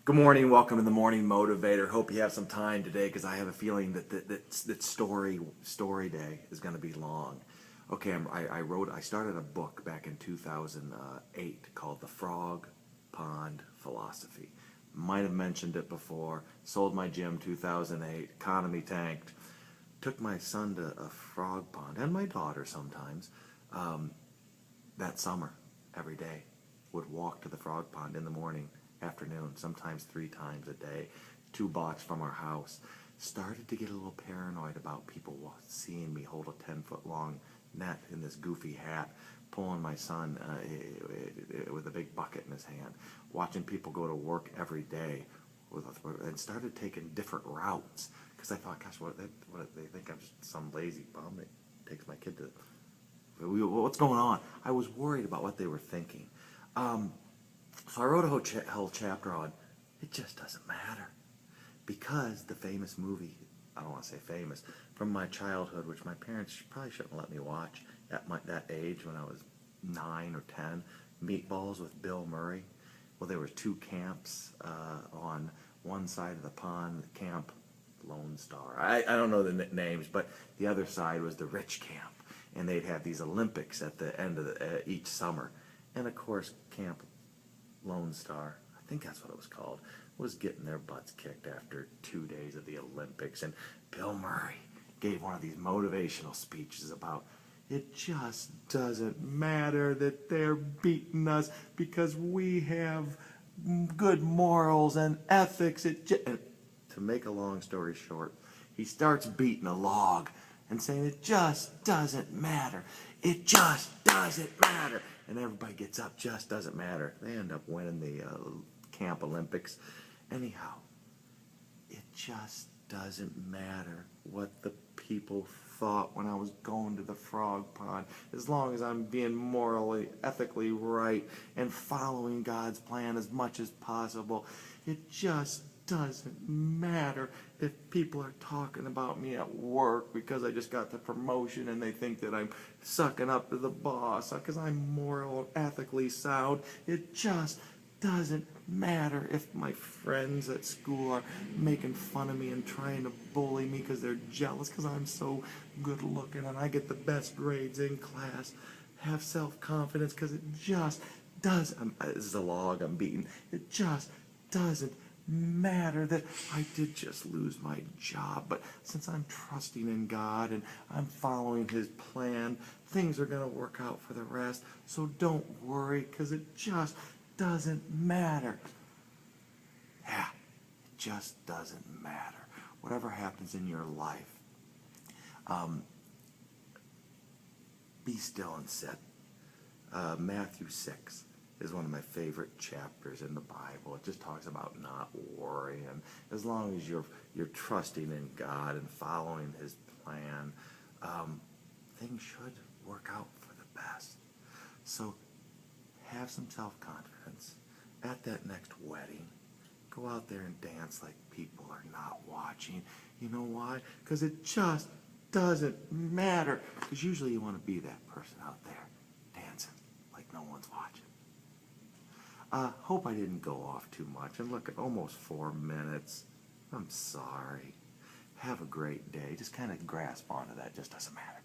Good morning. Welcome to the Morning Motivator. Hope you have some time today because I have a feeling that story day is going to be long. Okay, I started a book back in 2008 called The Frog Pond Philosophy. Might have mentioned it before. Sold my gym 2008. Economy tanked. Took my son to a frog pond and my daughter sometimes that summer every day. Would walk to the frog pond in the morning, afternoon, sometimes 3 times a day, 2 blocks from our house. Started to get a little paranoid about people seeing me hold a 10-foot long net in this goofy hat, pulling my son with a big bucket in his hand, watching people go to work every day, and started taking different routes because I thought, gosh, what they think I'm just some lazy bum that takes my kid to. What's going on? I was worried about what they were thinking. So I wrote a whole chapter on it just doesn't matter, because the famous movie, I don't want to say famous, from my childhood, which my parents probably shouldn't let me watch at that age when I was 9 or 10, Meatballs with Bill Murray. Well, there were 2 camps on one side of the pond, Camp Lone Star. I don't know the names, but the other side was the rich camp, and they'd have these Olympics at the end of each summer. And of course, Camp Lone Star, I think that's what it was called, was getting their butts kicked after 2 days of the Olympics. And Bill Murray gave one of these motivational speeches about it just doesn't matter that they're beating us because we have good morals and ethics. And to make a long story short, he starts beating a log and saying it just doesn't matter. It just doesn't matter. And everybody gets up, just doesn't matter. They end up winning the Camp Olympics. Anyhow, it just doesn't matter what the people thought when I was going to the frog pond. As long as I'm being morally, ethically right and following God's plan as much as possible, it just doesn't matter if people are talking about me at work because I just got the promotion and they think that I'm sucking up to the boss because I'm moral and ethically sound. It just doesn't matter if my friends at school are making fun of me and trying to bully me because they're jealous because I'm so good looking and I get the best grades in class. Have self-confidence because it just doesn't. This is a log I'm beating. It just doesn't matter that I did just lose my job, but since I'm trusting in God and I'm following His plan, things are going to work out for the rest. So don't worry, because it just doesn't matter. Yeah, it just doesn't matter. Whatever happens in your life, be still and sit. Matthew 6 is one of my favorite chapters in the Bible. It just talks about not worrying. As long as you're trusting in God and following His plan, things should work out for the best. So have some self-confidence. At that next wedding, go out there and dance like people are not watching. You know why? Because it just doesn't matter. Because usually you want to be that person out there dancing like no one's watching. Hope I didn't go off too much. And look, at almost 4 minutes. I'm sorry. Have a great day. Just kind of grasp onto that. Just doesn't matter.